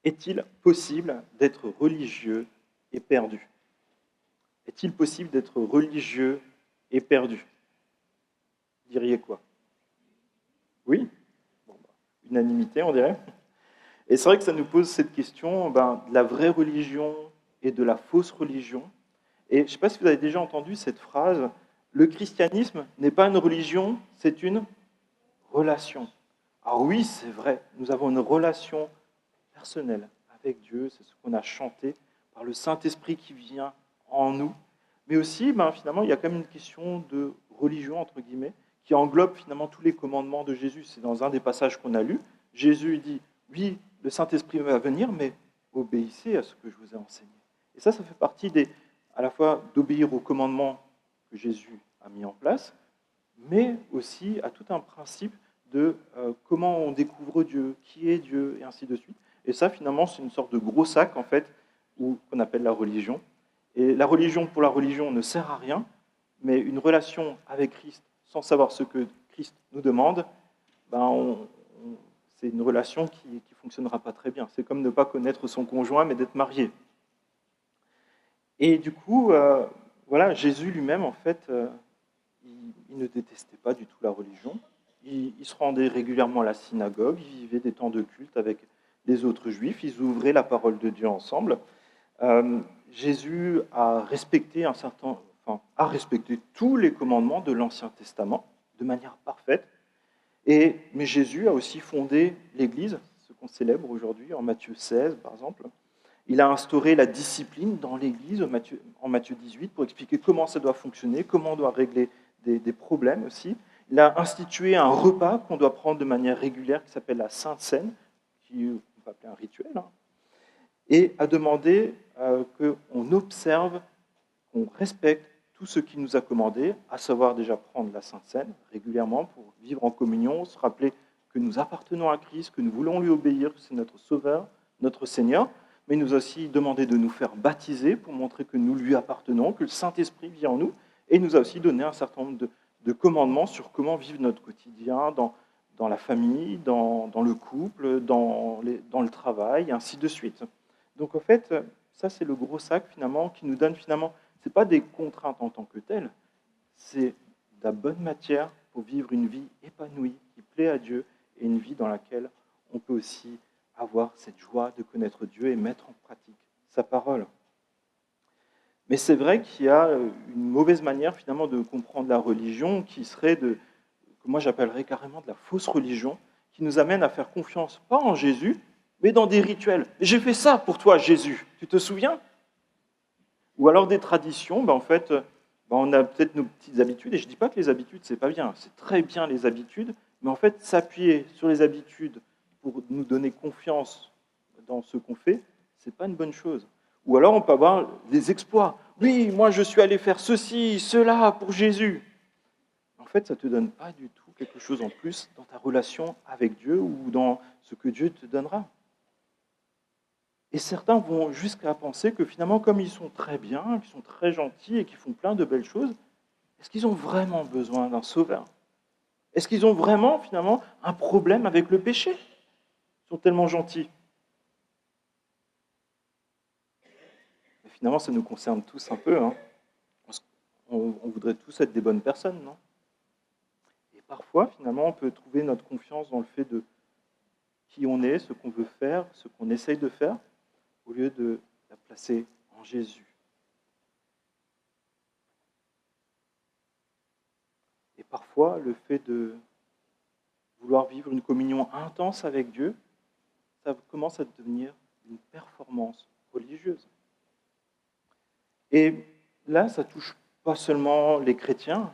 Est-il possible d'être religieux et perdu? Est-il possible d'être religieux et perdu? Vous diriez quoi? Oui? Bon, unanimité, on dirait. Et c'est vrai que ça nous pose cette question de la vraie religion et de la fausse religion. Et je ne sais pas si vous avez déjà entendu cette phrase, le christianisme n'est pas une religion, c'est une relation. Alors oui, c'est vrai, nous avons une relation personnelle avec Dieu, c'est ce qu'on a chanté, par le Saint-Esprit qui vient en nous. Mais aussi, finalement, il y a quand même une question de religion, entre guillemets, qui englobe finalement tous les commandements de Jésus. C'est dans un des passages qu'on a lus. Jésus dit, oui, le Saint-Esprit va venir, mais obéissez à ce que je vous ai enseigné. Et ça fait partie à la fois d'obéir aux commandements que Jésus a mis en place, mais aussi à tout un principe de comment on découvre Dieu, qui est Dieu, et ainsi de suite. Et ça, finalement, c'est une sorte de gros sac, en fait, qu'on appelle la religion. Et la religion pour la religion ne sert à rien, mais une relation avec Christ, sans savoir ce que Christ nous demande, c'est une relation qui ne fonctionnera pas très bien. C'est comme ne pas connaître son conjoint, mais d'être marié. Et du coup, voilà, Jésus lui-même, en fait, il ne détestait pas du tout la religion. Il se rendait régulièrement à la synagogue, il vivait des temps de culte avec les autres juifs, ils ouvraient la parole de Dieu ensemble. Jésus a respecté a respecté tous les commandements de l'Ancien Testament de manière parfaite. Mais Jésus a aussi fondé l'Église, ce qu'on célèbre aujourd'hui en Matthieu 16, par exemple. Il a instauré la discipline dans l'Église en Matthieu 18 pour expliquer comment ça doit fonctionner, comment on doit régler des problèmes aussi. Il a institué un repas qu'on doit prendre de manière régulière qui s'appelle la Sainte Seine, qu'on peut appeler un rituel, et a demandé qu'on observe, qu'on respecte tout ce qu'il nous a commandé, à savoir déjà prendre la Sainte Seine régulièrement pour vivre en communion, se rappeler que nous appartenons à Christ, que nous voulons lui obéir, que c'est notre Sauveur, notre Seigneur, mais il nous a aussi demandé de nous faire baptiser pour montrer que nous lui appartenons, que le Saint-Esprit vit en nous, et il nous a aussi donné un certain nombre de commandements sur comment vivre notre quotidien dans la famille, dans le couple, dans le travail, et ainsi de suite. Donc en fait, ça c'est le gros sac finalement qui nous donne finalement, ce n'est pas des contraintes en tant que telles, c'est de la bonne matière pour vivre une vie épanouie, qui plaît à Dieu, et une vie dans laquelle on peut aussi avoir cette joie de connaître Dieu et mettre en pratique sa parole. Mais c'est vrai qu'il y a une mauvaise manière finalement de comprendre la religion qui serait que moi j'appellerais carrément de la fausse religion, qui nous amène à faire confiance, pas en Jésus, mais dans des rituels. J'ai fait ça pour toi, Jésus, tu te souviens? Ou alors des traditions, en fait, on a peut-être nos petites habitudes, et je ne dis pas que les habitudes, c'est pas bien, c'est très bien les habitudes, mais en fait, s'appuyer sur les habitudes pour nous donner confiance dans ce qu'on fait, c'est pas une bonne chose. Ou alors on peut avoir des exploits. Oui, moi je suis allé faire ceci, cela pour Jésus. En fait, ça ne te donne pas du tout quelque chose en plus dans ta relation avec Dieu ou dans ce que Dieu te donnera. Et certains vont jusqu'à penser que finalement, comme ils sont très bien, qu'ils sont très gentils et qu'ils font plein de belles choses, est-ce qu'ils ont vraiment besoin d'un sauveur? Est-ce qu'ils ont vraiment, finalement, un problème avec le péché? Ils sont tellement gentils. Et finalement, ça nous concerne tous un peu. On voudrait tous être des bonnes personnes, non? Et parfois, finalement, on peut trouver notre confiance dans le fait de qui on est, ce qu'on veut faire, ce qu'on essaye de faire, au lieu de la placer en Jésus. Et parfois, le fait de vouloir vivre une communion intense avec Dieu, ça commence à devenir une performance religieuse. Et là, ça touche pas seulement les chrétiens,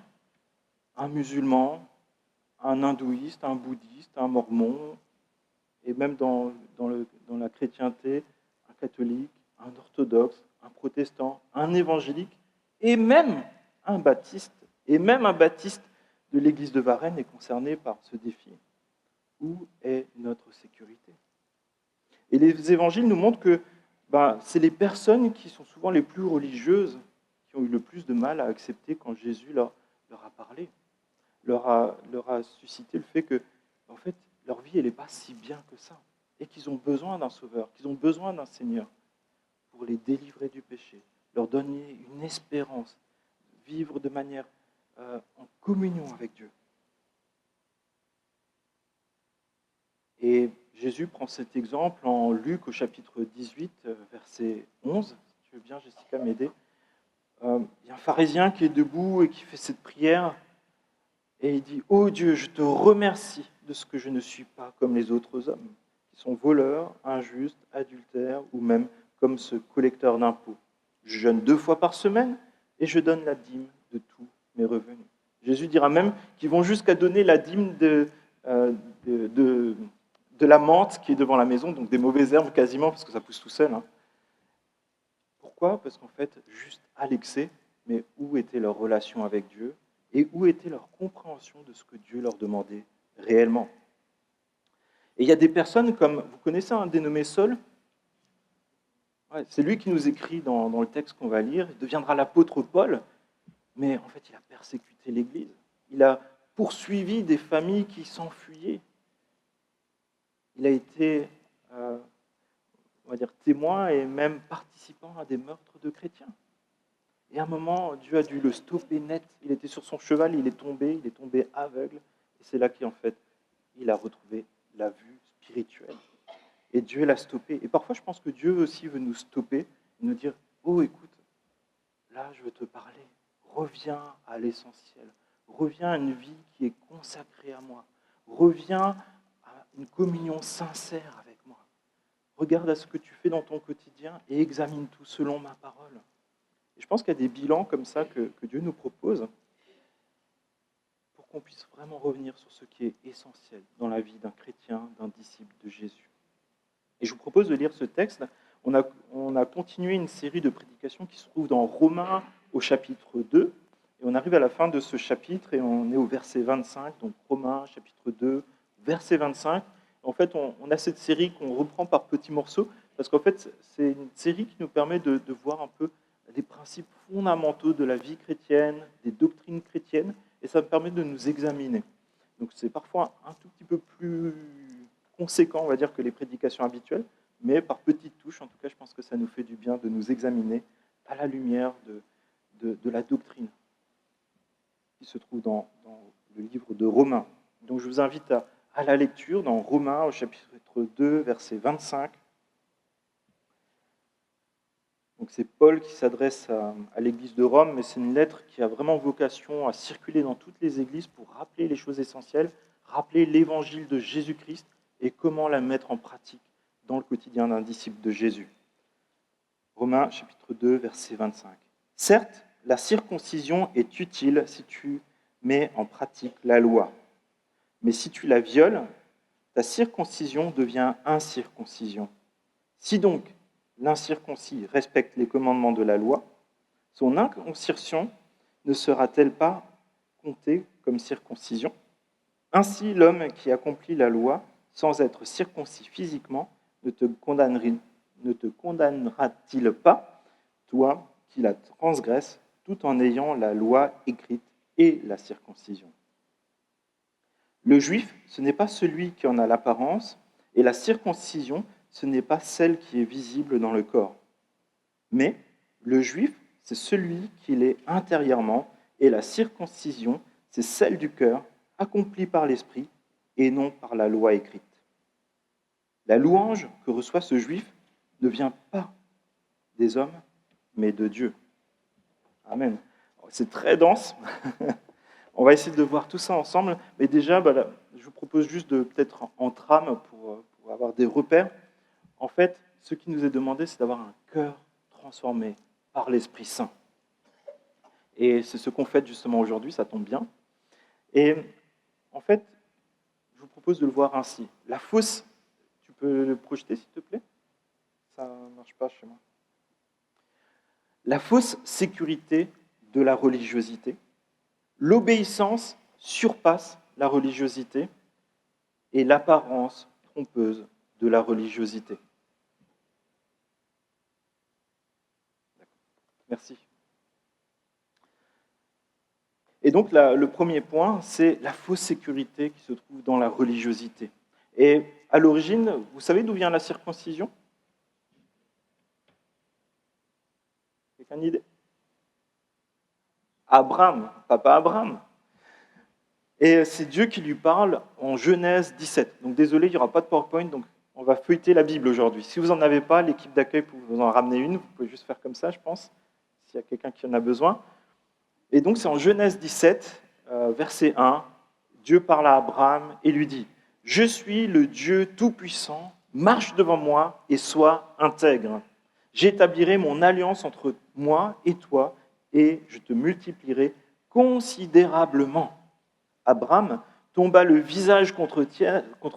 un musulman, un hindouiste, un bouddhiste, un mormon, et même dans la chrétienté, un catholique, un orthodoxe, un protestant, un évangélique, et même un baptiste. Et même un baptiste de l'église de Varennes est concerné par ce défi. Où est notre sécurité? Et les évangiles nous montrent que c'est les personnes qui sont souvent les plus religieuses qui ont eu le plus de mal à accepter quand Jésus leur a parlé, leur a suscité le fait que, en fait, leur vie, elle n'est pas si bien que ça. et qu'ils ont besoin d'un sauveur, qu'ils ont besoin d'un Seigneur pour les délivrer du péché, leur donner une espérance, vivre de manière en communion avec Dieu. Et Jésus prend cet exemple en Luc au chapitre 18, verset 11. Si tu veux bien, Jessica, m'aider. Il y a un pharisien qui est debout et qui fait cette prière. Et il dit « Oh Dieu, je te remercie de ce que je ne suis pas comme les autres hommes, qui sont voleurs, injustes, adultères, ou même comme ce collecteur d'impôts. Je jeûne 2 fois par semaine et je donne la dîme de tous mes revenus. » Jésus dira même qu'ils vont jusqu'à donner la dîme de la menthe qui est devant la maison, donc des mauvaises herbes quasiment, parce que ça pousse tout seul. Hein. Pourquoi ? Parce qu'en fait, juste à l'excès, mais où était leur relation avec Dieu et où était leur compréhension de ce que Dieu leur demandait réellement. Et il y a des personnes comme, vous connaissez un dénommé Saul ? Ouais, c'est lui qui nous écrit dans le texte qu'on va lire, il deviendra l'apôtre Paul, mais en fait il a persécuté l'Église, il a poursuivi des familles qui s'enfuyaient, il a été, on va dire, témoin et même participant à des meurtres de chrétiens. Et à un moment, Dieu a dû le stopper net. Il était sur son cheval, il est tombé aveugle. Et c'est là qu'en fait, il a retrouvé la vue spirituelle. Et Dieu l'a stoppé. Et parfois, je pense que Dieu aussi veut nous stopper, et nous dire « Oh, écoute, là, je veux te parler. Reviens à l'essentiel. Reviens à une vie qui est consacrée à moi. Reviens à une communion sincère avec moi. Regarde à ce que tu fais dans ton quotidien et examine tout selon ma parole. » Et je pense qu'il y a des bilans comme ça que Dieu nous propose pour qu'on puisse vraiment revenir sur ce qui est essentiel dans la vie d'un chrétien, d'un disciple de Jésus. Et je vous propose de lire ce texte. On a continué une série de prédications qui se trouve dans Romains au chapitre 2. Et on arrive à la fin de ce chapitre et on est au verset 25. Donc Romains chapitre 2, verset 25. En fait, on a cette série qu'on reprend par petits morceaux parce qu'en fait, c'est une série qui nous permet de voir un peu des principes fondamentaux de la vie chrétienne, des doctrines chrétiennes, et ça me permet de nous examiner. Donc c'est parfois un tout petit peu plus conséquent, on va dire, que les prédications habituelles, mais par petites touches, en tout cas, je pense que ça nous fait du bien de nous examiner à la lumière de la doctrine qui se trouve dans le livre de Romains. Donc je vous invite à la lecture dans Romains au chapitre 2, verset 25. Donc c'est Paul qui s'adresse à l'église de Rome, mais c'est une lettre qui a vraiment vocation à circuler dans toutes les églises pour rappeler les choses essentielles, rappeler l'évangile de Jésus-Christ et comment la mettre en pratique dans le quotidien d'un disciple de Jésus. Romains chapitre 2, verset 25. Certes, la circoncision est utile si tu mets en pratique la loi, mais si tu la violes, ta circoncision devient incirconcision. Si donc l'incirconcis respecte les commandements de la loi, son incirconcision ne sera-t-elle pas comptée comme circoncision ? Ainsi, l'homme qui accomplit la loi sans être circoncis physiquement ne te condamnera-t-il pas, toi qui la transgresses, tout en ayant la loi écrite et la circoncision ? Le juif, ce n'est pas celui qui en a l'apparence, et la circoncision, ce n'est pas celle qui est visible dans le corps. Mais le juif, c'est celui qui l'est intérieurement, et la circoncision, c'est celle du cœur, accomplie par l'esprit, et non par la loi écrite. La louange que reçoit ce juif ne vient pas des hommes, mais de Dieu. Amen. C'est très dense. On va essayer de voir tout ça ensemble, mais déjà, je vous propose juste de peut-être en trame pour avoir des repères. En fait, ce qui nous est demandé, c'est d'avoir un cœur transformé par l'Esprit Saint. Et c'est ce qu'on fait justement aujourd'hui, ça tombe bien. Et en fait, je vous propose de le voir ainsi. La fausse, tu peux le projeter s'il te plaît ? Ça ne marche pas chez moi. La fausse sécurité de la religiosité. L'obéissance surpasse la religiosité et l'apparence trompeuse de la religiosité. Merci. Et donc, le premier point, c'est la fausse sécurité qui se trouve dans la religiosité. Et à l'origine, vous savez d'où vient la circoncision? Quelqu'un a une idée? Abraham, papa Abraham. Et c'est Dieu qui lui parle en Genèse 17. Donc désolé, il n'y aura pas de PowerPoint, donc on va feuilleter la Bible aujourd'hui. Si vous n'en avez pas, l'équipe d'accueil peut vous en ramener une. Vous pouvez juste faire comme ça, je pense, s'il y a quelqu'un qui en a besoin. Et donc c'est en Genèse 17, verset 1, Dieu parle à Abraham et lui dit « Je suis le Dieu Tout-Puissant, marche devant moi et sois intègre. J'établirai mon alliance entre moi et toi et je te multiplierai considérablement. » Abraham tomba le visage contre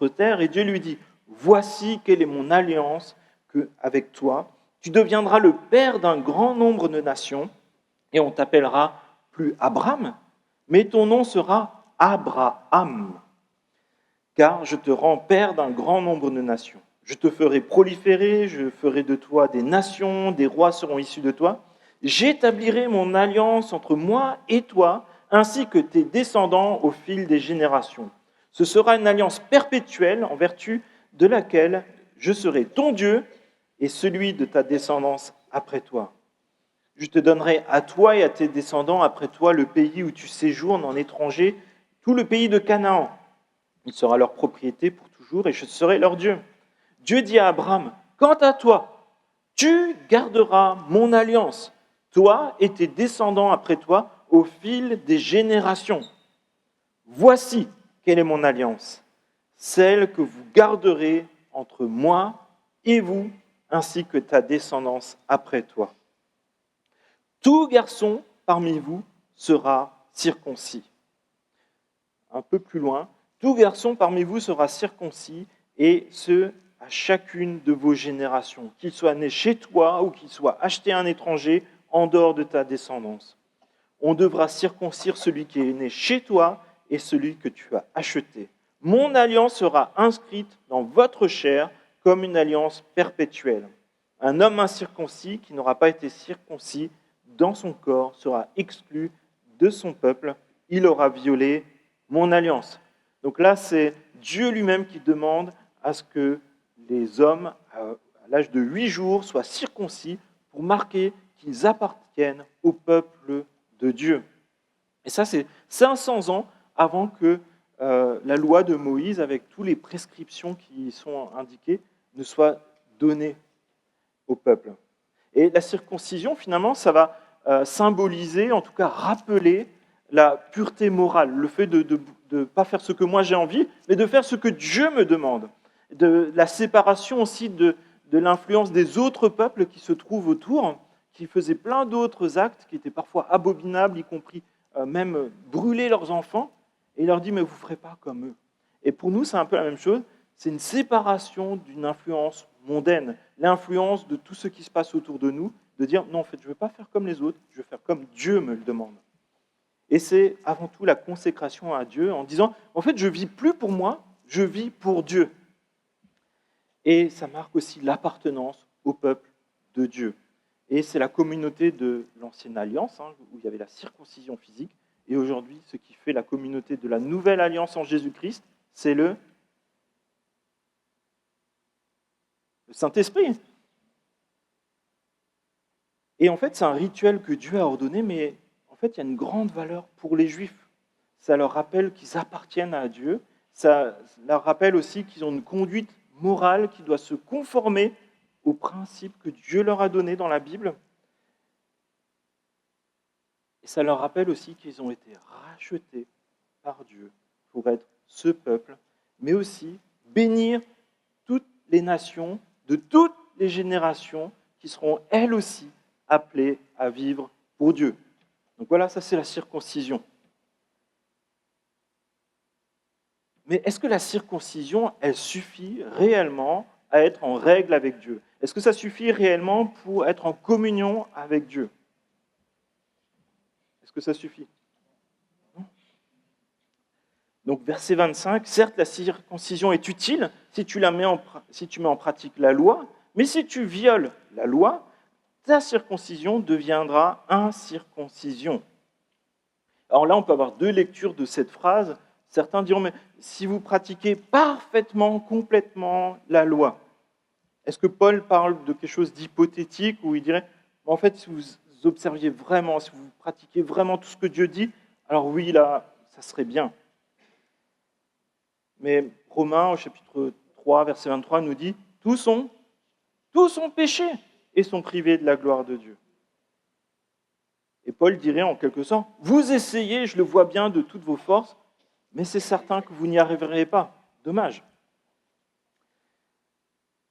terre et Dieu lui dit « Voici quelle est mon alliance avec toi. Tu deviendras le père d'un grand nombre de nations et on t'appellera plus Abraham, mais ton nom sera Abraham, car je te rends père d'un grand nombre de nations. Je te ferai proliférer, je ferai de toi des nations, des rois seront issus de toi. J'établirai mon alliance entre moi et toi, ainsi que tes descendants au fil des générations. Ce sera une alliance perpétuelle en vertu de laquelle je serai ton Dieu et celui de ta descendance après toi. Je te donnerai à toi et à tes descendants après toi le pays où tu séjournes en étranger, tout le pays de Canaan. Il sera leur propriété pour toujours et je serai leur Dieu. Dieu dit à Abraham, quant à toi, tu garderas mon alliance, toi et tes descendants après toi, au fil des générations. Voici quelle est mon alliance, celle que vous garderez entre moi et vous, ainsi que ta descendance après toi. Tout garçon parmi vous sera circoncis. Un peu plus loin, tout garçon parmi vous sera circoncis, et ce, à chacune de vos générations, qu'il soit né chez toi ou qu'il soit acheté à un étranger en dehors de ta descendance. On devra circoncire celui qui est né chez toi et celui que tu as acheté. Mon alliance sera inscrite dans votre chair comme une alliance perpétuelle. Un homme incirconcis qui n'aura pas été circoncis dans son corps sera exclu de son peuple. Il aura violé mon alliance. Donc là, c'est Dieu lui-même qui demande à ce que les hommes, à l'âge de 8 jours, soient circoncis pour marquer qu'ils appartiennent au peuple de Dieu. Et ça, c'est 500 ans avant que la loi de Moïse, avec toutes les prescriptions qui y sont indiquées, ne soit donnée au peuple. Et la circoncision, finalement, ça va symboliser, en tout cas rappeler la pureté morale, le fait de ne pas faire ce que moi j'ai envie, mais de faire ce que Dieu me demande. De la séparation aussi de l'influence des autres peuples qui se trouvent autour, qui faisaient plein d'autres actes qui étaient parfois abominables, y compris même brûler leurs enfants, et il leur dit « mais vous ne ferez pas comme eux ». Et pour nous, c'est un peu la même chose, c'est une séparation d'une influence mondaine, l'influence de tout ce qui se passe autour de nous, de dire « non, en fait, je ne veux pas faire comme les autres, je veux faire comme Dieu me le demande ». Et c'est avant tout la consécration à Dieu en disant « en fait, je ne vis plus pour moi, je vis pour Dieu ». Et ça marque aussi l'appartenance au peuple de Dieu. Et c'est la communauté de l'ancienne alliance, où il y avait la circoncision physique. Et aujourd'hui, ce qui fait la communauté de la nouvelle alliance en Jésus-Christ, c'est le Saint-Esprit. Et en fait, c'est un rituel que Dieu a ordonné, mais en fait, il y a une grande valeur pour les Juifs. Ça leur rappelle qu'ils appartiennent à Dieu. Ça leur rappelle aussi qu'ils ont une conduite morale qui doit se conformer aux principes que Dieu leur a donnés dans la Bible. Et ça leur rappelle aussi qu'ils ont été rachetés par Dieu pour être ce peuple, mais aussi bénir toutes les nations de toutes les générations qui seront elles aussi appelées à vivre pour Dieu. Donc voilà, ça c'est la circoncision. Mais est-ce que la circoncision, elle suffit réellement à être en règle avec Dieu? Est-ce que ça suffit réellement pour être en communion avec Dieu? Est-ce que ça suffit? Non. Donc verset 25, certes la circoncision est utile si tu mets en pratique la loi, mais si tu violes la loi, ta circoncision deviendra incirconcision. Alors là, on peut avoir deux lectures de cette phrase. Certains diront, mais si vous pratiquez parfaitement, complètement la loi, est-ce que Paul parle de quelque chose d'hypothétique où il dirait, en fait, si vous observiez vraiment, si vous pratiquez vraiment tout ce que Dieu dit, alors oui, là, ça serait bien. Mais Romains, au chapitre 3, verset 23, nous dit, tous ont péché et sont privés de la gloire de Dieu. Et Paul dirait en quelque sorte, vous essayez, je le vois bien, de toutes vos forces, mais c'est certain que vous n'y arriverez pas. Dommage.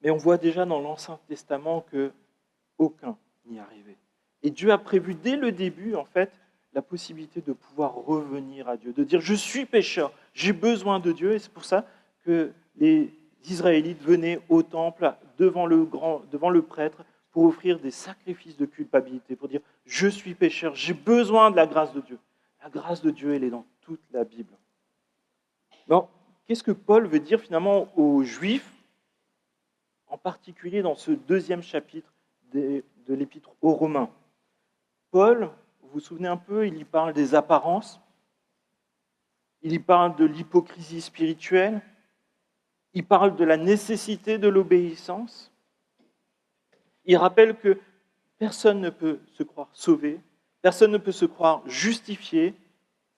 Mais on voit déjà dans l'Ancien Testament que aucun n'y arrivait. Et Dieu a prévu dès le début, en fait, la possibilité de pouvoir revenir à Dieu, de dire je suis pécheur, j'ai besoin de Dieu, et c'est pour ça que les Israélites venaient au temple devant le prêtre pour offrir des sacrifices de culpabilité, pour dire je suis pécheur, j'ai besoin de la grâce de Dieu. La grâce de Dieu, elle est dans toute la Bible. Alors, qu'est-ce que Paul veut dire finalement aux Juifs, en particulier dans ce deuxième chapitre de l'Épître aux Romains? Paul, vous vous souvenez un peu, il y parle des apparences, il y parle de l'hypocrisie spirituelle, il parle de la nécessité de l'obéissance. Il rappelle que personne ne peut se croire sauvé, personne ne peut se croire justifié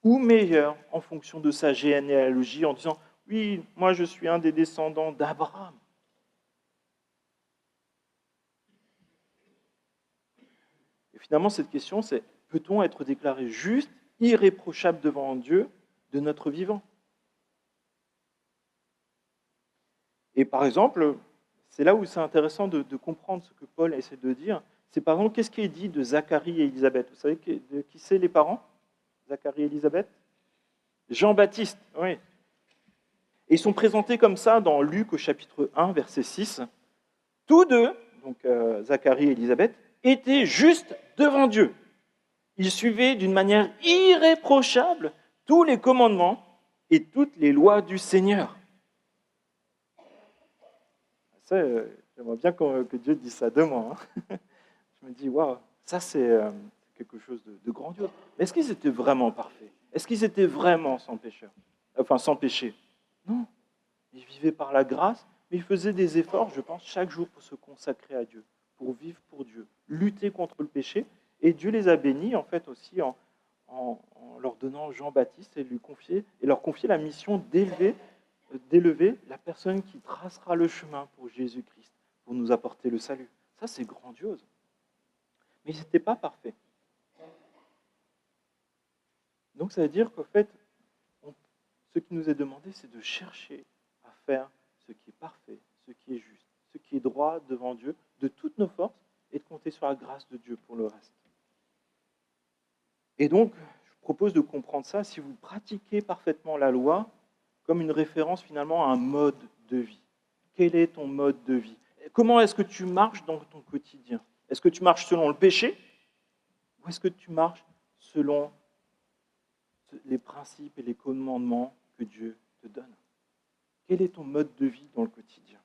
ou meilleur en fonction de sa généalogie en disant « Oui, moi je suis un des descendants d'Abraham ». Et finalement, cette question, c'est peut-on être déclaré juste, irréprochable devant Dieu de notre vivant? Et par exemple, c'est là où c'est intéressant de comprendre ce que Paul essaie de dire. C'est par exemple, qu'est-ce qui est dit de Zacharie et Élisabeth? Vous savez de qui c'est les parents? Zacharie et Élisabeth? Jean-Baptiste, oui. Et ils sont présentés comme ça dans Luc au chapitre 1, verset 6. Tous deux, donc Zacharie et Élisabeth, étaient justes devant Dieu. Ils suivaient d'une manière irréprochable tous les commandements et toutes les lois du Seigneur. Ça, j'aimerais bien que Dieu dise ça de moi. Je me dis, waouh, ça c'est quelque chose de grandiose. Mais est-ce qu'ils étaient vraiment parfaits? Est-ce qu'ils étaient vraiment sans péché? Enfin, sans péché? Non. Ils vivaient par la grâce, mais ils faisaient des efforts, je pense, chaque jour pour se consacrer à Dieu, pour vivre pour Dieu, lutter contre le péché. Et Dieu les a bénis, en fait, aussi en leur donnant Jean-Baptiste et leur confier la mission d'élever la personne qui tracera le chemin pour Jésus-Christ, pour nous apporter le salut. Ça, c'est grandiose. Mais ils n'étaient pas parfaits. Donc, ça veut dire qu'en fait, ce qui nous est demandé, c'est de chercher à faire ce qui est parfait, ce qui est juste, ce qui est droit devant Dieu, de toutes nos forces, et de compter sur la grâce de Dieu pour le reste. Et donc, je vous propose de comprendre ça si vous pratiquez parfaitement la loi comme une référence finalement à un mode de vie. Quel est ton mode de vie? Comment est-ce que tu marches dans ton quotidien? Est-ce que tu marches selon le péché? Ou est-ce que tu marches selon les principes et les commandements que Dieu te donne? Quel est ton mode de vie dans le quotidien?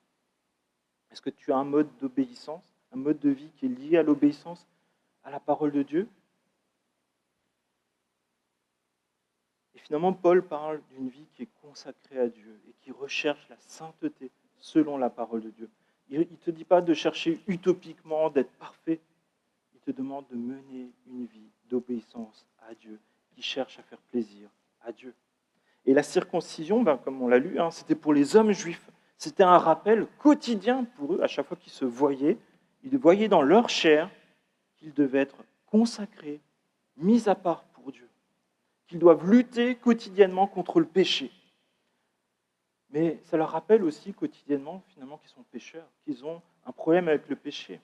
Est-ce que tu as un mode d'obéissance, un mode de vie qui est lié à l'obéissance à la parole de Dieu? Et finalement, Paul parle d'une vie qui est consacrée à Dieu et qui recherche la sainteté selon la parole de Dieu. Il ne te dit pas de chercher utopiquement, d'être parfait. Il te demande de mener une vie d'obéissance à Dieu, qui cherche à faire plaisir à Dieu. Et la circoncision, comme on l'a lu, c'était pour les hommes juifs. C'était un rappel quotidien pour eux, à chaque fois qu'ils se voyaient. Ils voyaient dans leur chair qu'ils devaient être consacrés, mis à part pour Dieu, qu'ils doivent lutter quotidiennement contre le péché. Mais ça leur rappelle aussi quotidiennement, finalement, qu'ils sont pécheurs, qu'ils ont un problème avec le péché,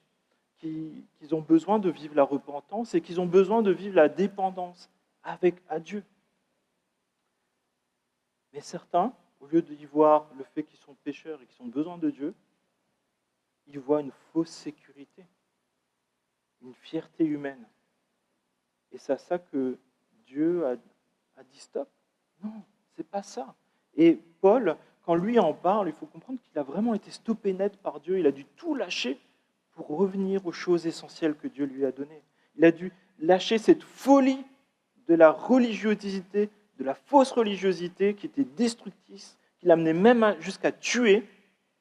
qu'ils ont besoin de vivre la repentance et qu'ils ont besoin de vivre la dépendance à Dieu. Mais certains, au lieu d'y voir le fait qu'ils sont pécheurs et qu'ils ont besoin de Dieu, ils voient une fausse sécurité, une fierté humaine. Et c'est à ça que Dieu a dit stop. Non, c'est pas ça. Et Paul, quand lui en parle, il faut comprendre qu'il a vraiment été stoppé net par Dieu. Il a dû tout lâcher pour revenir aux choses essentielles que Dieu lui a données. Il a dû lâcher cette folie de la religiosité de la fausse religiosité qui était destructrice, qui l'amenait même jusqu'à tuer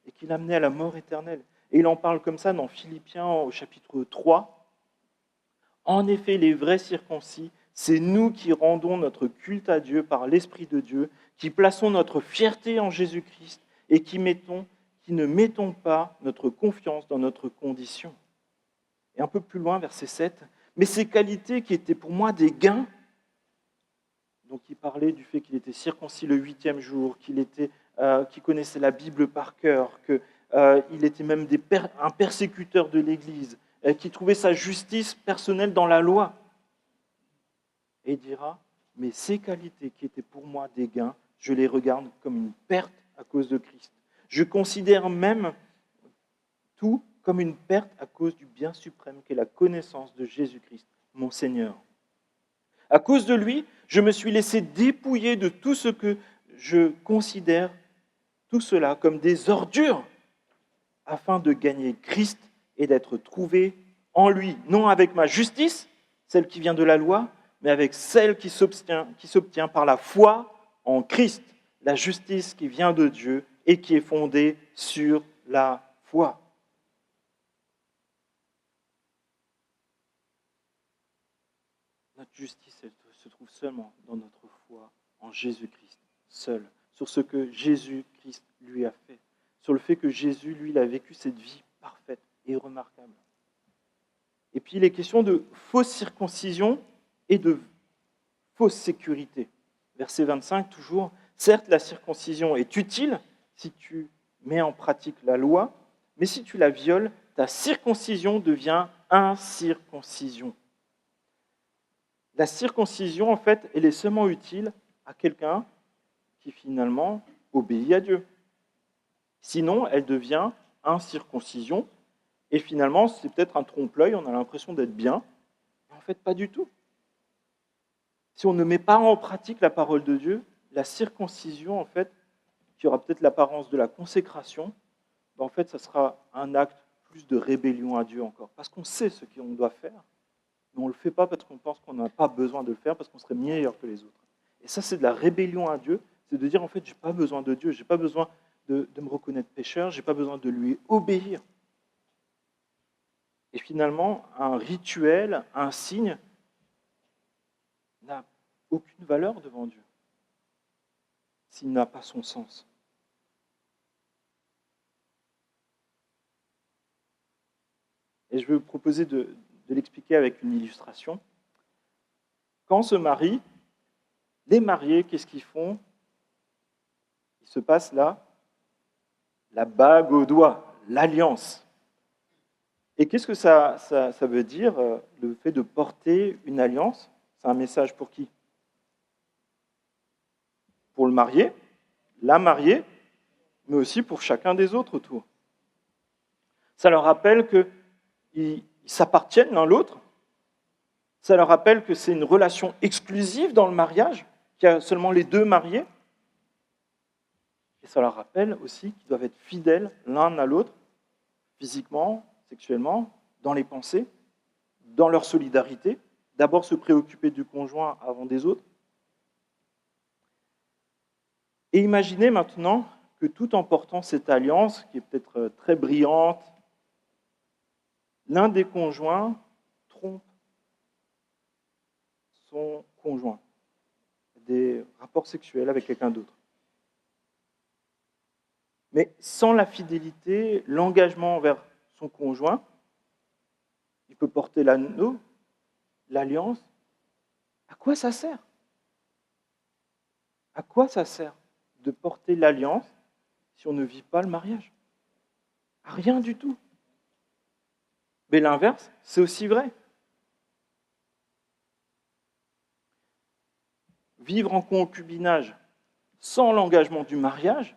et qui l'amenait à la mort éternelle. Et il en parle comme ça dans Philippiens au chapitre 3. En effet, les vrais circoncis, c'est nous qui rendons notre culte à Dieu par l'Esprit de Dieu, qui plaçons notre fierté en Jésus-Christ et qui ne mettons pas notre confiance dans notre condition. Et un peu plus loin, verset 7, mais ces qualités qui étaient pour moi des gains, donc il parlait du fait qu'il était circoncis le 8e jour, qu'il connaissait la Bible par cœur, qu'il était même un persécuteur de l'Église, qui trouvait sa justice personnelle dans la loi. Et il dira, mais ces qualités qui étaient pour moi des gains, je les regarde comme une perte à cause de Christ. Je considère même tout comme une perte à cause du bien suprême qu'est la connaissance de Jésus-Christ, mon Seigneur. À cause de lui, je me suis laissé dépouiller de tout ce que je considère, tout cela comme des ordures, afin de gagner Christ et d'être trouvé en lui, non avec ma justice, celle qui vient de la loi, mais avec celle qui s'obtient par la foi en Christ, la justice qui vient de Dieu et qui est fondée sur la foi. Notre justice, elle se trouve seulement dans notre foi en Jésus-Christ, seul, sur ce que Jésus-Christ lui a fait, sur le fait que Jésus, lui, il a vécu cette vie parfaite et remarquable. Et puis, il est question de fausse circoncision et de fausse sécurité. Verset 25, toujours, « Certes, la circoncision est utile si tu mets en pratique la loi, mais si tu la violes, ta circoncision devient incirconcision. » La circoncision, en fait, elle est seulement utile à quelqu'un qui, finalement, obéit à Dieu. Sinon, elle devient incirconcision. Et finalement, c'est peut-être un trompe-l'œil, on a l'impression d'être bien, mais en fait, pas du tout. Si on ne met pas en pratique la parole de Dieu, la circoncision, en fait, qui aura peut-être l'apparence de la consécration, en fait, ça sera un acte plus de rébellion à Dieu encore. Parce qu'on sait ce qu'on doit faire, mais on ne le fait pas parce qu'on pense qu'on n'a pas besoin de le faire, parce qu'on serait meilleur que les autres. Et ça, c'est de la rébellion à Dieu, c'est de dire, en fait, je n'ai pas besoin de Dieu, je n'ai pas besoin de me reconnaître pécheur, je n'ai pas besoin de lui obéir. Et finalement, un rituel, un signe, n'a aucune valeur devant Dieu s'il n'a pas son sens. Et je vais vous proposer de l'expliquer avec une illustration. Quand on se marie, les mariés, qu'est-ce qu'ils font? Il se passe là la bague au doigt, l'alliance. Et qu'est-ce que ça veut dire, le fait de porter une alliance? C'est un message pour qui? Pour le marié, la mariée, mais aussi pour chacun des autres autour. Ça leur rappelle qu'ils s'appartiennent l'un l'autre. Ça leur rappelle que c'est une relation exclusive dans le mariage, qu'il y a seulement les deux mariés. Et ça leur rappelle aussi qu'ils doivent être fidèles l'un à l'autre, physiquement, sexuellement, dans les pensées, dans leur solidarité. D'abord se préoccuper du conjoint avant des autres. Et imaginez maintenant que tout en portant cette alliance, qui est peut-être très brillante, l'un des conjoints trompe son conjoint, des rapports sexuels avec quelqu'un d'autre. Mais sans la fidélité, l'engagement envers son conjoint, il peut porter l'anneau, l'alliance. À quoi ça sert? À quoi ça sert de porter l'alliance si on ne vit pas le mariage? À rien du tout. Mais l'inverse, c'est aussi vrai. Vivre en concubinage sans l'engagement du mariage,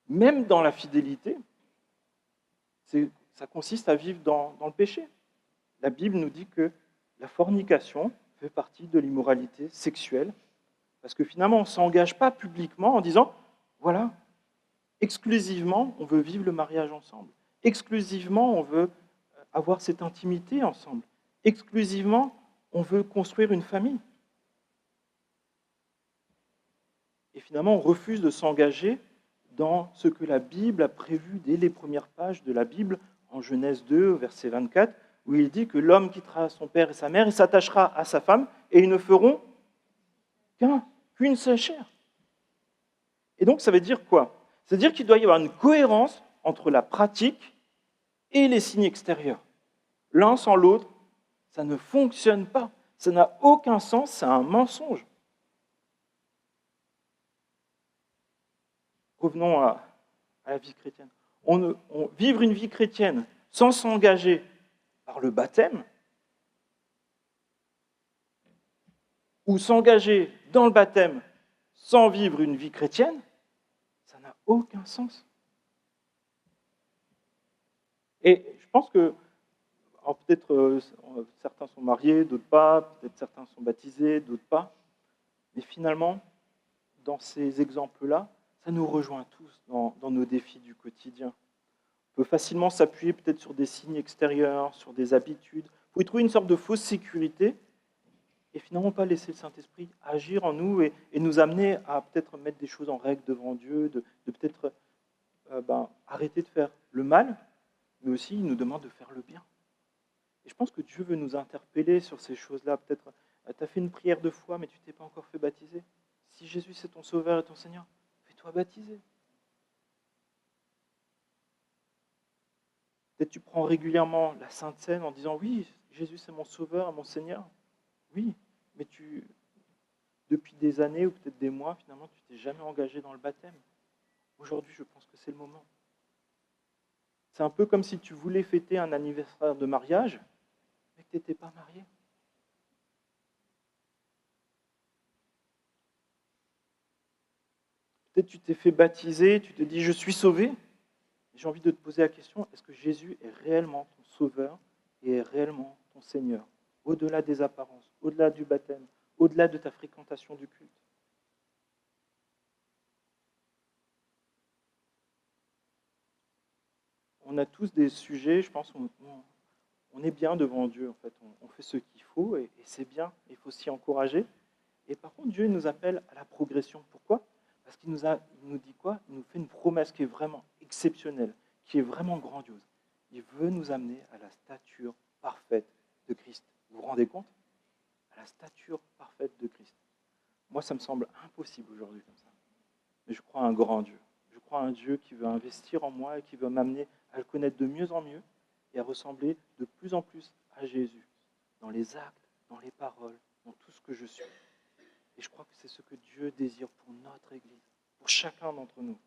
même dans la fidélité, ça consiste à vivre dans le péché. La Bible nous dit que la fornication fait partie de l'immoralité sexuelle, parce que finalement, on ne s'engage pas publiquement en disant, voilà, exclusivement, on veut vivre le mariage ensemble. Exclusivement, on veut avoir cette intimité ensemble. Exclusivement, on veut construire une famille. et finalement on refuse de s'engager dans ce que la Bible a prévu dès les premières pages de la Bible, en Genèse 2, verset 24, où il dit que l'homme quittera son père et sa mère et s'attachera à sa femme, et ils ne feront qu'une seule chair. Et donc ça veut dire quoi? Ça veut dire qu'il doit y avoir une cohérence entre la pratique et les signes extérieurs. L'un sans l'autre, ça ne fonctionne pas. Ça n'a aucun sens, c'est un mensonge. Revenons à la vie chrétienne. Vivre une vie chrétienne sans s'engager par le baptême, ou s'engager dans le baptême sans vivre une vie chrétienne, ça n'a aucun sens. Et je pense que, alors peut-être certains sont mariés, d'autres pas, peut-être certains sont baptisés, d'autres pas, mais finalement, dans ces exemples-là, ça nous rejoint tous dans nos défis du quotidien. On peut facilement s'appuyer peut-être sur des signes extérieurs, sur des habitudes, pour y trouver une sorte de fausse sécurité, et finalement pas laisser le Saint-Esprit agir en nous et nous amener à peut-être mettre des choses en règle devant Dieu, de peut-être arrêter de faire le mal, mais aussi il nous demande de faire le bien. Et je pense que Dieu veut nous interpeller sur ces choses-là. Peut-être, tu as fait une prière de foi, mais tu ne t'es pas encore fait baptiser. Si Jésus c'est ton Sauveur et ton Seigneur, fais-toi baptiser. Peut-être tu prends régulièrement la Sainte Seine en disant « Oui, Jésus c'est mon Sauveur et mon Seigneur ». Oui, mais depuis des années ou peut-être des mois, finalement, tu t'es jamais engagé dans le baptême. Aujourd'hui, je pense que c'est le moment. C'est un peu comme si tu voulais fêter un anniversaire de mariage, mais que tu n'étais pas marié. Peut-être tu t'es fait baptiser, tu te dis « je suis sauvé ». J'ai envie de te poser la question, est-ce que Jésus est réellement ton Sauveur et est réellement ton Seigneur, au-delà des apparences, au-delà du baptême, au-delà de ta fréquentation du culte? On a tous des sujets, je pense, on est bien devant Dieu, en fait. On fait ce qu'il faut et c'est bien, il faut s'y encourager. Et par contre, Dieu nous appelle à la progression. Pourquoi? Parce qu'il nous dit quoi? Il nous fait une promesse qui est vraiment exceptionnelle, qui est vraiment grandiose. Il veut nous amener à la stature parfaite de Christ. Vous vous rendez compte? À la stature parfaite de Christ. Moi, ça me semble impossible aujourd'hui comme ça. Mais je crois à un grand Dieu. Je crois à un Dieu qui veut investir en moi et qui veut m'amener à le connaître de mieux en mieux et à ressembler de plus en plus à Jésus, dans les actes, dans les paroles, dans tout ce que je suis. Et je crois que c'est ce que Dieu désire pour notre Église, pour chacun d'entre nous.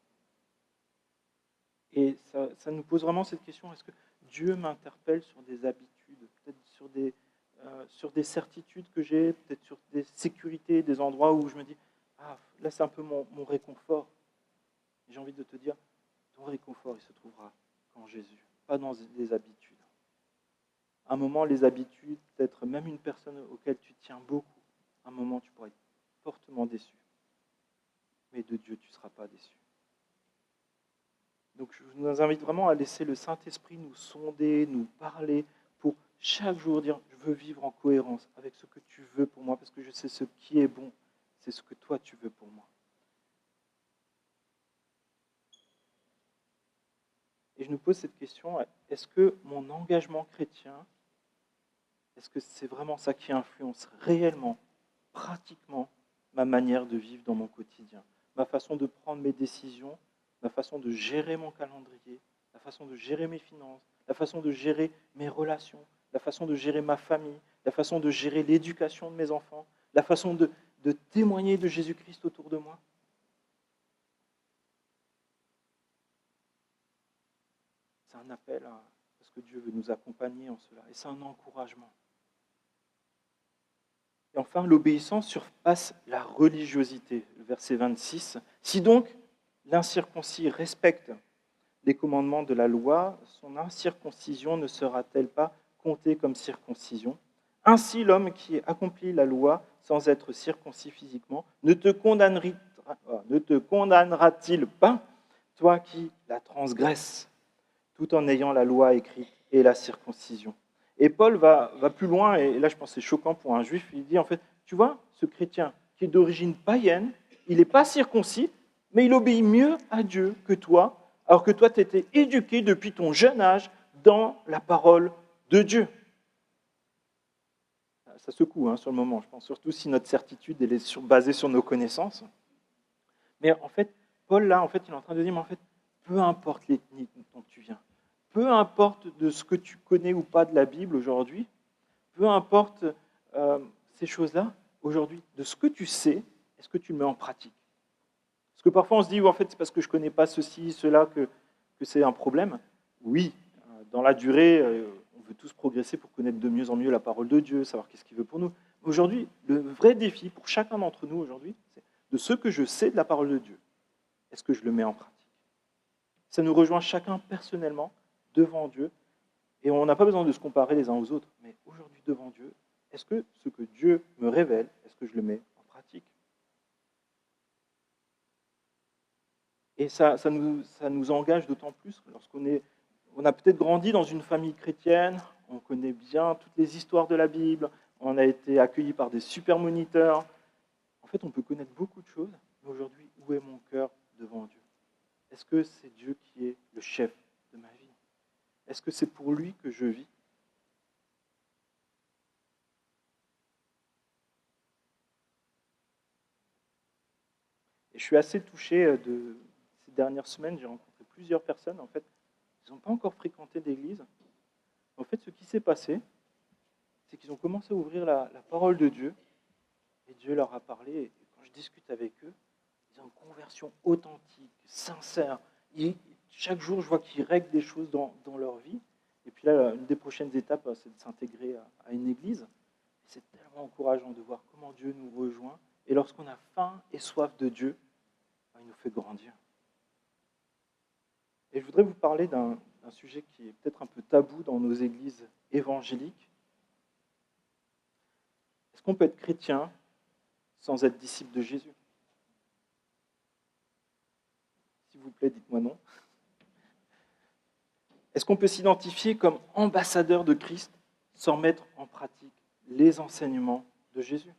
Et ça nous pose vraiment cette question, est-ce que Dieu m'interpelle sur des habitudes, peut-être sur des certitudes que j'ai, peut-être sur des sécurités, des endroits où je me dis, ah, là c'est un peu mon réconfort. Et j'ai envie de te dire, ton réconfort, il se trouvera en Jésus, pas dans des habitudes. À un moment, les habitudes, peut-être même une personne auquel tu tiens beaucoup, à un moment, tu pourras être fortement déçu. Mais de Dieu, tu ne seras pas déçu. Donc, je vous invite vraiment à laisser le Saint-Esprit nous sonder, nous parler, pour chaque jour dire, je veux vivre en cohérence avec ce que tu veux pour moi, parce que je sais ce qui est bon, c'est ce que toi tu veux pour moi. Et je nous pose cette question, est-ce que mon engagement chrétien, est-ce que c'est vraiment ça qui influence réellement, pratiquement, ma manière de vivre dans mon quotidien, ma façon de prendre mes décisions, ma façon de gérer mon calendrier, la façon de gérer mes finances, la façon de gérer mes relations, la façon de gérer ma famille, la façon de gérer l'éducation de mes enfants, la façon de témoigner de Jésus-Christ autour de moi? C'est un appel à ce que Dieu veut nous accompagner en cela. Et c'est un encouragement. Et enfin, l'obéissance surpasse la religiosité. Le verset 26. Si donc l'incirconcis respecte les commandements de la loi, son incirconcision ne sera-t-elle pas comptée comme circoncision? Ainsi, l'homme qui accomplit la loi sans être circoncis physiquement ne te condamnera-t-il pas, toi qui la transgresses, tout en ayant la loi écrite et la circoncision? Et Paul va plus loin, et là je pense que c'est choquant pour un juif, il dit en fait, tu vois, ce chrétien qui est d'origine païenne, il n'est pas circoncis, mais il obéit mieux à Dieu que toi, alors que toi, tu étais éduqué depuis ton jeune âge dans la parole de Dieu. Ça secoue sur le moment, je pense, surtout si notre certitude elle est basée sur nos connaissances. Mais en fait, Paul, là, il est en train de dire, mais en fait, peu importe l'ethnie dont tu viens, peu importe de ce que tu connais ou pas de la Bible aujourd'hui, peu importe ces choses-là, aujourd'hui, de ce que tu sais, est-ce que tu le mets en pratique? Parce que parfois on se dit, en fait, c'est parce que je ne connais pas ceci, cela, que c'est un problème. Oui, dans la durée, on veut tous progresser pour connaître de mieux en mieux la parole de Dieu, savoir qu'est-ce qu'il veut pour nous. Mais aujourd'hui, le vrai défi pour chacun d'entre nous aujourd'hui, c'est de ce que je sais de la parole de Dieu. Est-ce que je le mets en pratique? Ça nous rejoint chacun personnellement devant Dieu. Et on n'a pas besoin de se comparer les uns aux autres. Mais aujourd'hui, devant Dieu, est-ce que ce que Dieu me révèle, est-ce que je le mets en pratique? Et ça nous engage d'autant plus on a peut-être grandi dans une famille chrétienne, on connaît bien toutes les histoires de la Bible, on a été accueillis par des super moniteurs. En fait, on peut connaître beaucoup de choses, mais aujourd'hui, où est mon cœur devant Dieu? Est-ce que c'est Dieu qui est le chef de ma vie? Est-ce que c'est pour lui que je vis? Et je suis assez touché de ces dernières semaines, j'ai rencontré plusieurs personnes, en fait, ils n'ont pas encore fréquenté d'église. En fait, ce qui s'est passé, c'est qu'ils ont commencé à ouvrir la parole de Dieu, et Dieu leur a parlé, et quand je discute avec eux, ils ont une conversion authentique, sincère. Chaque jour, je vois qu'ils règlent des choses dans leur vie, et puis là, une des prochaines étapes, c'est de s'intégrer à une église. C'est tellement encourageant de voir comment Dieu nous rejoint, et lorsqu'on a faim et soif de Dieu, il nous fait grandir. Et je voudrais vous parler d'un sujet qui est peut-être un peu tabou dans nos églises évangéliques. Est-ce qu'on peut être chrétien sans être disciple de Jésus? S'il vous plaît, dites-moi non. Est-ce qu'on peut s'identifier comme ambassadeur de Christ sans mettre en pratique les enseignements de Jésus?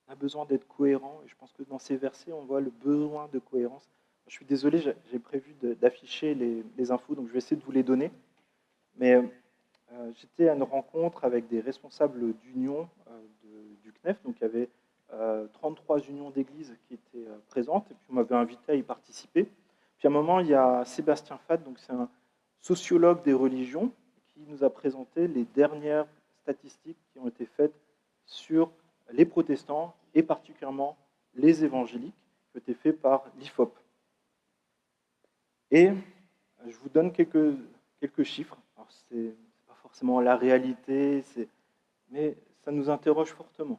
On a besoin d'être cohérent, et je pense que dans ces versets, on voit le besoin de cohérence. Je suis désolé, j'ai prévu d'afficher les infos, donc je vais essayer de vous les donner. Mais j'étais à une rencontre avec des responsables d'union du CNEF, donc il y avait 33 unions d'églises qui étaient présentes, et puis on m'avait invité à y participer. Puis à un moment, il y a Sébastien Fad, donc c'est un sociologue des religions, qui nous a présenté les dernières statistiques qui ont été faites sur les protestants, et particulièrement les évangéliques, qui ont été faites par l'IFOP. Et je vous donne quelques chiffres. Alors, c'est pas forcément la réalité, mais ça nous interroge fortement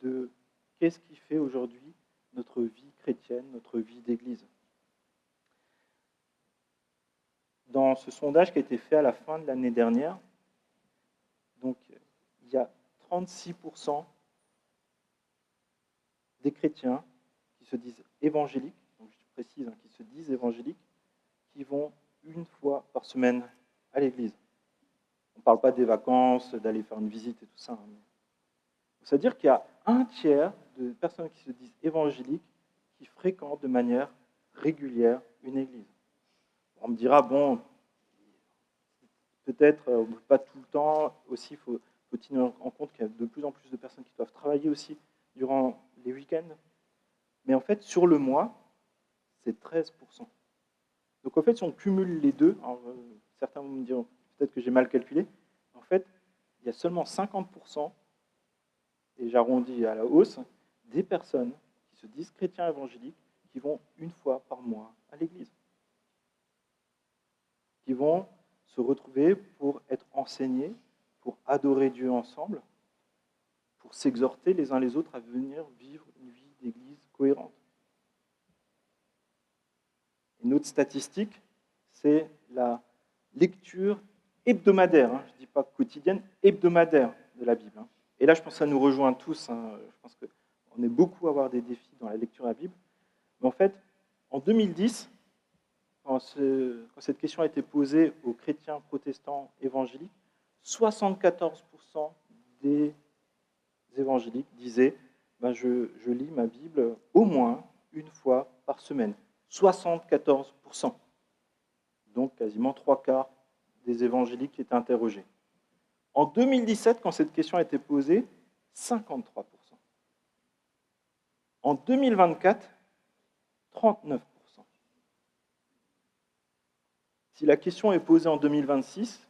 de qu'est-ce qui fait aujourd'hui notre vie chrétienne, notre vie d'église. Dans ce sondage qui a été fait à la fin de l'année dernière, donc, il y a 36% des chrétiens qui se disent évangéliques, donc je précise, qui se disent évangéliques, qui vont une fois par semaine à l'église. On ne parle pas des vacances, d'aller faire une visite et tout ça. C'est-à-dire qu'il y a un tiers de personnes qui se disent évangéliques qui fréquentent de manière régulière une église. On me dira, bon, peut-être pas tout le temps, aussi il faut tenir en compte qu'il y a de plus en plus de personnes qui doivent travailler aussi durant les week-ends. Mais en fait, sur le mois, c'est 13%. Donc en fait, si on cumule les deux, alors, certains vont me dire, peut-être que j'ai mal calculé, en fait, il y a seulement 50%, et j'arrondis à la hausse, des personnes qui se disent chrétiens évangéliques qui vont une fois par mois à l'église. Qui vont se retrouver pour être enseignés, pour adorer Dieu ensemble, pour s'exhorter les uns les autres à venir vivre une vie d'église cohérente. Une autre statistique, c'est la lecture hebdomadaire, je ne dis pas quotidienne, hebdomadaire de la Bible. Et là, je pense que ça nous rejoint tous. Je pense qu'on est beaucoup à avoir des défis dans la lecture de la Bible. Mais en fait, en 2010, quand cette question a été posée aux chrétiens protestants évangéliques, 74% des évangéliques disaient je lis ma Bible au moins une fois par semaine. 74%. Donc quasiment 3/4 des évangéliques qui étaient interrogés. En 2017, quand cette question a été posée, 53%. En 2024, 39%. Si la question est posée en 2026,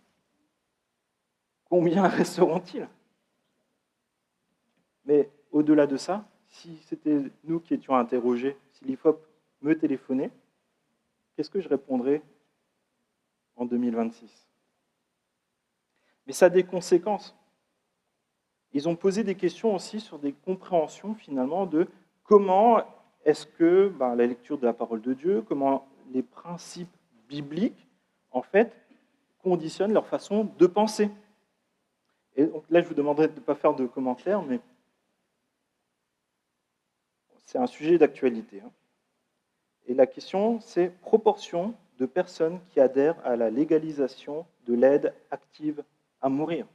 combien resteront-ils? Mais au-delà de ça, si c'était nous qui étions interrogés, si l'IFOP me téléphonait, qu'est-ce que je répondrais en 2026? Mais ça a des conséquences. Ils ont posé des questions aussi sur des compréhensions finalement de comment est-ce que la lecture de la parole de Dieu, comment les principes bibliques, en fait, conditionnent leur façon de penser. Et donc là, je vous demanderai de ne pas faire de commentaires, mais c'est un sujet d'actualité. Et la question, c'est proportion de personnes qui adhèrent à la légalisation de l'aide active à mourir.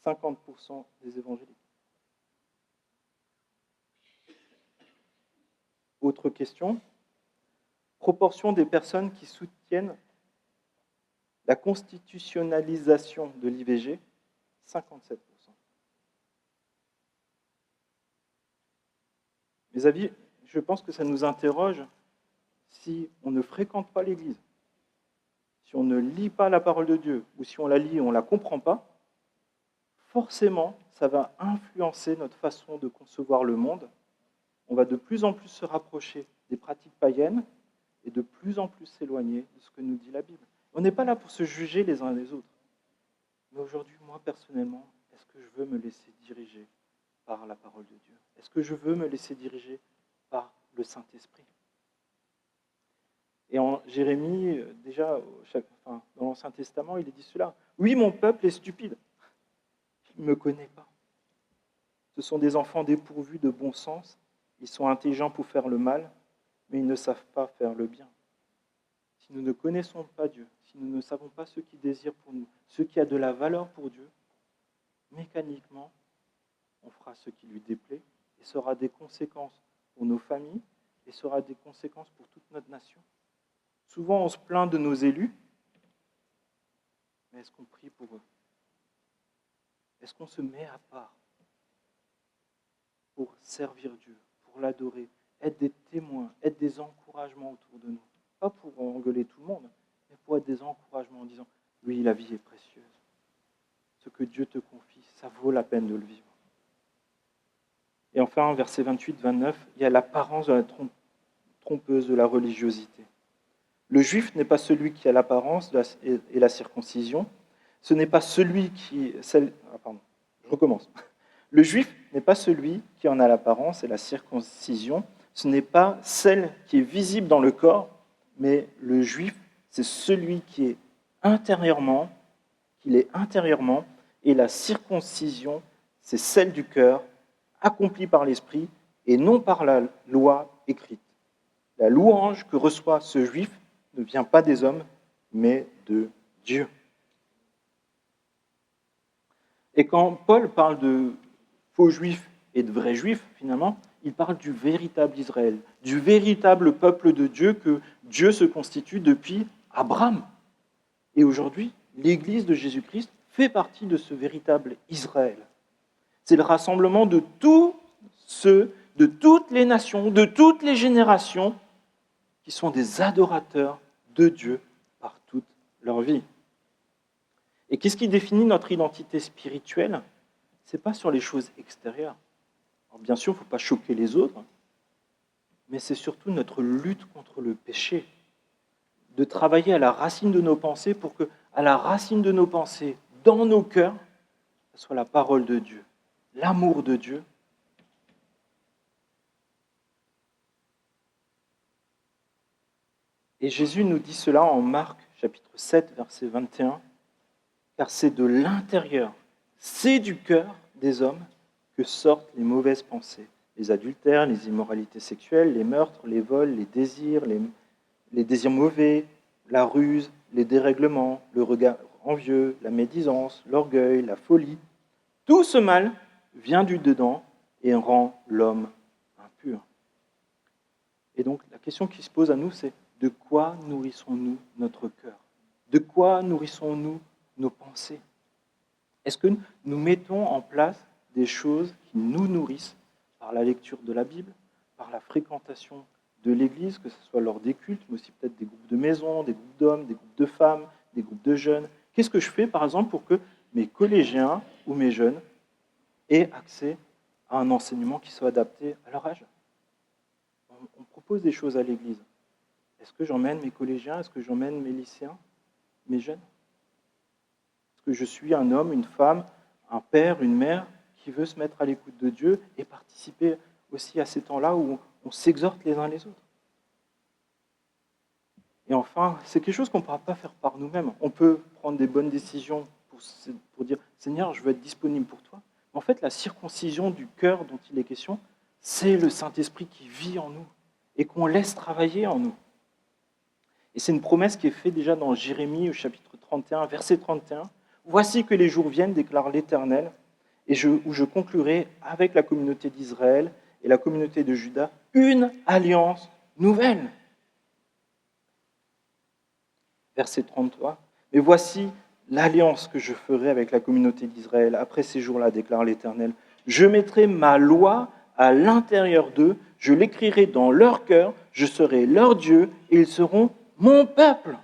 50% des évangéliques. Autre question, proportion des personnes qui soutiennent la constitutionnalisation de l'IVG, 57%. Mes amis, je pense que ça nous interroge si on ne fréquente pas l'Église, si on ne lit pas la parole de Dieu, ou si on la lit et on ne la comprend pas, forcément, ça va influencer notre façon de concevoir le monde. On va de plus en plus se rapprocher des pratiques païennes et de plus en plus s'éloigner de ce que nous dit la Bible. On n'est pas là pour se juger les uns les autres. Mais aujourd'hui, moi, personnellement, est-ce que je veux me laisser diriger par la parole de Dieu? Est-ce que je veux me laisser diriger par le Saint-Esprit? Et en Jérémie, déjà, dans l'Ancien Testament, il est dit cela. Oui, mon peuple est stupide. Il ne me connaît pas. Ce sont des enfants dépourvus de bon sens. Ils sont intelligents pour faire le mal, mais ils ne savent pas faire le bien. Si nous ne connaissons pas Dieu, si nous ne savons pas ce qu'il désire pour nous, ce qui a de la valeur pour Dieu, mécaniquement, on fera ce qui lui déplaît et ça aura des conséquences pour nos familles et ça aura des conséquences pour toute notre nation. Souvent, on se plaint de nos élus, mais est-ce qu'on prie pour eux? Est-ce qu'on se met à part pour servir Dieu, pour l'adorer, être des témoins, être des encouragements autour de nous? Pas pour engueuler tout le monde, mais pour être des encouragements en disant « Oui, la vie est précieuse. Ce que Dieu te confie, ça vaut la peine de le vivre. » Et enfin, versets 28-29, il y a l'apparence de la trompeuse de la religiosité. Le juif n'est pas celui qui a l'apparence et la circoncision. Ce n'est pas celui qui... je recommence. Le juif n'est pas celui qui en a l'apparence et la circoncision. Ce n'est pas celle qui est visible dans le corps, mais le juif, c'est celui qui est intérieurement, et la circoncision, c'est celle du cœur, accomplie par l'esprit et non par la loi écrite. La louange que reçoit ce juif ne vient pas des hommes, mais de Dieu. Et quand Paul parle de faux juifs et de vrais juifs, finalement, il parle du véritable Israël, du véritable peuple de Dieu que Dieu se constitue depuis Abraham. Et aujourd'hui, l'Église de Jésus-Christ fait partie de ce véritable Israël. C'est le rassemblement de tous ceux, de toutes les nations, de toutes les générations qui sont des adorateurs de Dieu par toute leur vie. Et qu'est-ce qui définit notre identité spirituelle? Ce n'est pas sur les choses extérieures. Alors bien sûr, il ne faut pas choquer les autres, mais c'est surtout notre lutte contre le péché, de travailler à la racine de nos pensées pour que, à la racine de nos pensées, dans nos cœurs, ce soit la parole de Dieu, l'amour de Dieu. Et Jésus nous dit cela en Marc, chapitre 7, verset 21, car c'est de l'intérieur, c'est du cœur des hommes que sortent les mauvaises pensées, les adultères, les immoralités sexuelles, les meurtres, les vols, les désirs mauvais, la ruse, les dérèglements, le regard envieux, la médisance, l'orgueil, la folie. Tout ce mal vient du dedans et rend l'homme impur. Et donc la question qui se pose à nous, c'est de quoi nourrissons-nous notre cœur? De quoi nourrissons-nous nos pensées? Est-ce que nous mettons en place des choses qui nous nourrissent par la lecture de la Bible, par la fréquentation de l'Église, que ce soit lors des cultes, mais aussi peut-être des groupes de maison, des groupes d'hommes, des groupes de femmes, des groupes de jeunes? Qu'est-ce que je fais, par exemple, pour que mes collégiens ou mes jeunes aient accès à un enseignement qui soit adapté à leur âge? On propose des choses à l'Église. Est-ce que j'emmène mes collégiens? Est-ce que j'emmène mes lycéens, mes jeunes? Est-ce que je suis un homme, une femme, un père, une mère qui veut se mettre à l'écoute de Dieu et participer aussi à ces temps-là où on s'exhorte les uns les autres? Et enfin, c'est quelque chose qu'on ne pourra pas faire par nous-mêmes. On peut prendre des bonnes décisions pour dire « Seigneur, je veux être disponible pour toi ». Mais en fait, la circoncision du cœur dont il est question, c'est le Saint-Esprit qui vit en nous et qu'on laisse travailler en nous. Et c'est une promesse qui est faite déjà dans Jérémie au chapitre 31, verset 31. « Voici que les jours viennent, déclare l'Éternel, où je conclurai avec la communauté d'Israël et la communauté de Juda une alliance nouvelle. » Verset 33. « Mais voici l'alliance que je ferai avec la communauté d'Israël après ces jours-là, déclare l'Éternel. Je mettrai ma loi à l'intérieur d'eux, je l'écrirai dans leur cœur, je serai leur Dieu et ils seront mon peuple. »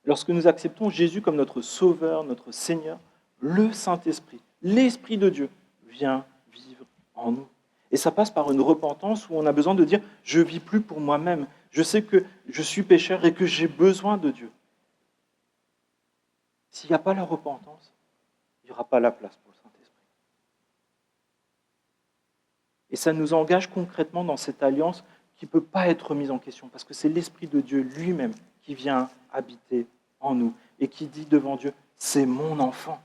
Lorsque nous acceptons Jésus comme notre Sauveur, notre Seigneur, le Saint-Esprit, l'Esprit de Dieu vient vivre en nous. Et ça passe par une repentance où on a besoin de dire « je ne vis plus pour moi-même, je sais que je suis pécheur et que j'ai besoin de Dieu. » S'il n'y a pas la repentance, il n'y aura pas la place pour le Saint-Esprit. Et ça nous engage concrètement dans cette alliance qui ne peut pas être remise en question, parce que c'est l'Esprit de Dieu lui-même qui vient habiter en nous et qui dit devant Dieu « c'est mon enfant ».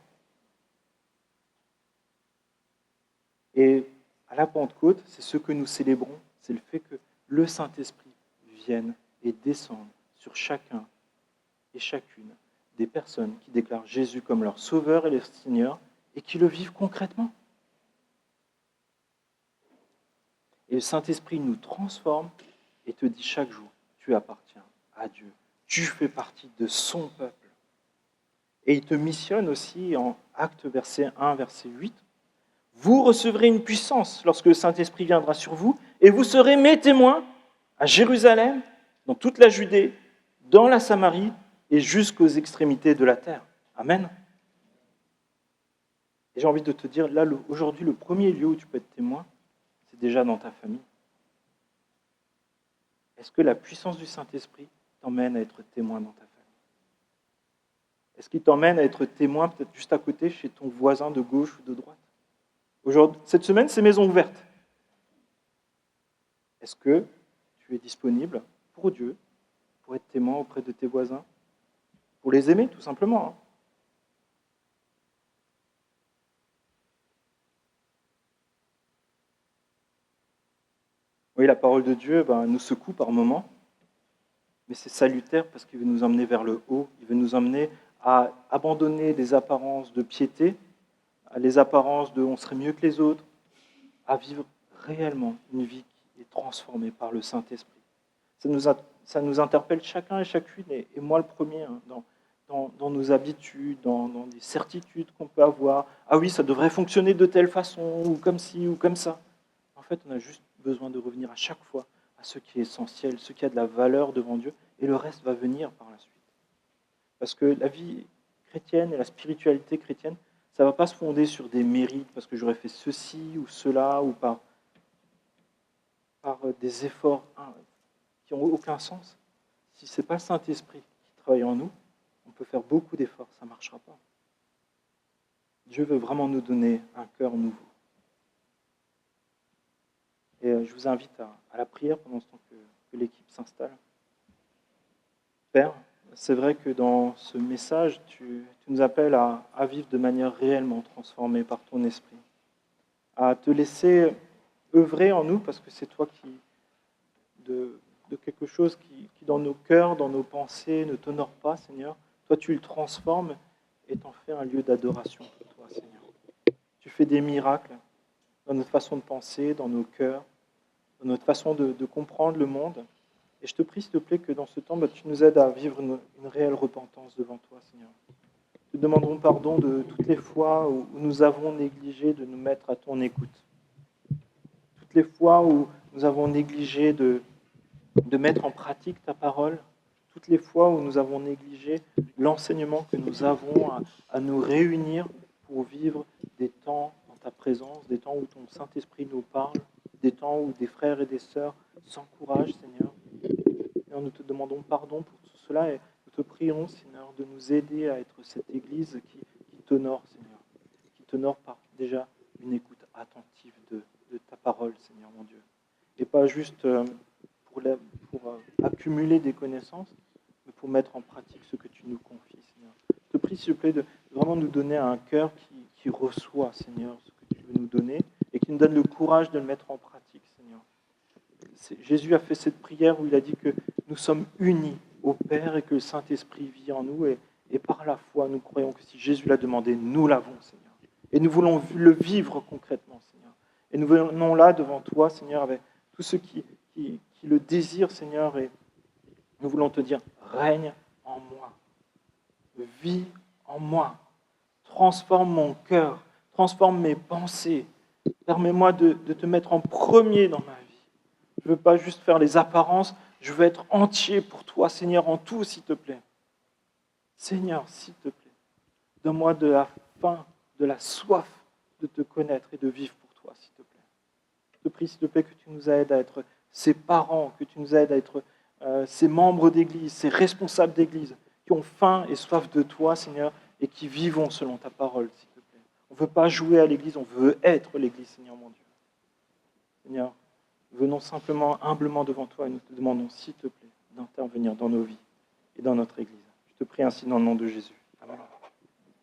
Et à la Pentecôte, c'est ce que nous célébrons, c'est le fait que le Saint-Esprit vienne et descende sur chacun et chacune des personnes qui déclarent Jésus comme leur Sauveur et leur Seigneur et qui le vivent concrètement. Et le Saint-Esprit nous transforme et te dit chaque jour, tu appartiens à Dieu, tu fais partie de son peuple. Et il te missionne aussi en Actes verset 1, verset 8. Vous recevrez une puissance lorsque le Saint-Esprit viendra sur vous et vous serez mes témoins à Jérusalem, dans toute la Judée, dans la Samarie et jusqu'aux extrémités de la terre. Amen. Et j'ai envie de te dire, là, aujourd'hui, le premier lieu où tu peux être témoin, c'est déjà dans ta famille. Est-ce que la puissance du Saint-Esprit t'emmène à être témoin dans ta famille? Est-ce qu'il t'emmène à être témoin peut-être juste à côté, chez ton voisin de gauche ou de droite? Aujourd'hui, cette semaine, c'est Maison Ouverte. Est-ce que tu es disponible pour Dieu, pour être témoin auprès de tes voisins, pour les aimer tout simplement? Oui, la parole de Dieu nous secoue par moments, mais c'est salutaire parce qu'il veut nous emmener vers le haut, il veut nous emmener à abandonner les apparences de piété, les apparences de on serait mieux que les autres, à vivre réellement une vie qui est transformée par le Saint-Esprit. Ça nous interpelle chacun et chacune, et moi le premier, dans nos habitudes, dans des certitudes qu'on peut avoir. Ah oui, ça devrait fonctionner de telle façon, ou comme ci, ou comme ça. En fait, on a juste besoin de revenir à chaque fois à ce qui est essentiel, ce qui a de la valeur devant Dieu, et le reste va venir par la suite. Parce que la vie chrétienne et la spiritualité chrétienne, ça ne va pas se fonder sur des mérites, parce que j'aurais fait ceci ou cela, ou par des efforts qui n'ont aucun sens. Si ce n'est pas le Saint-Esprit qui travaille en nous, on peut faire beaucoup d'efforts, ça ne marchera pas. Dieu veut vraiment nous donner un cœur nouveau. Et je vous invite à la prière pendant ce temps que l'équipe s'installe. Père, c'est vrai que dans ce message, tu nous appelles à vivre de manière réellement transformée par ton esprit, à te laisser œuvrer en nous, parce que c'est toi qui, de quelque chose qui dans nos cœurs, dans nos pensées, ne t'honore pas, Seigneur, Toi, tu le transformes et t'en fais un lieu d'adoration pour toi, Seigneur. Tu fais des miracles dans notre façon de penser, dans nos cœurs, dans notre façon de comprendre le monde. Et je te prie, s'il te plaît, que dans ce temps, tu nous aides à vivre une réelle repentance devant toi, Seigneur. Nous te demanderons pardon de toutes les fois où nous avons négligé de nous mettre à ton écoute. Toutes les fois où nous avons négligé de mettre en pratique ta parole. Toutes les fois où nous avons négligé l'enseignement que nous avons à nous réunir pour vivre des temps dans ta présence, des temps où ton Saint-Esprit nous parle, des temps où des frères et des sœurs s'encouragent, Seigneur. Seigneur, nous te demandons pardon pour tout cela et nous te prions, Seigneur, de nous aider à être cette Église qui t'honore, Seigneur, qui t'honore par déjà une écoute attentive de ta parole, Seigneur mon Dieu. Et pas juste pour accumuler des connaissances, mais pour mettre en pratique ce que tu nous confies, Seigneur. Je te prie, s'il te plaît, de vraiment nous donner un cœur qui reçoit, Seigneur, ce que tu veux nous donner et qui nous donne le courage de le mettre en pratique, Seigneur. Jésus a fait cette prière où il a dit que nous sommes unis au Père et que le Saint-Esprit vit en nous et par la foi, nous croyons que si Jésus l'a demandé, nous l'avons, Seigneur. Et nous voulons le vivre concrètement, Seigneur. Et nous venons là devant toi, Seigneur, avec tous ceux qui le désirent, Seigneur, et nous voulons te dire, règne en moi, vis en moi, transforme mon cœur, transforme mes pensées, permets-moi de te mettre en premier dans ma vie. Je ne veux pas juste faire les apparences, je veux être entier pour toi, Seigneur, en tout, s'il te plaît. Seigneur, s'il te plaît, donne-moi de la faim, de la soif de te connaître et de vivre pour toi, s'il te plaît. Je te prie, s'il te plaît, que tu nous aides à être ces parents, que tu nous aides à être ces membres d'église, ces responsables d'église, qui ont faim et soif de toi, Seigneur, et qui vivons selon ta parole, s'il te plaît. On ne veut pas jouer à l'église, on veut être l'église, Seigneur mon Dieu. Seigneur, venons simplement, humblement devant toi et nous te demandons, s'il te plaît, d'intervenir dans nos vies et dans notre église. Je te prie ainsi dans le nom de Jésus.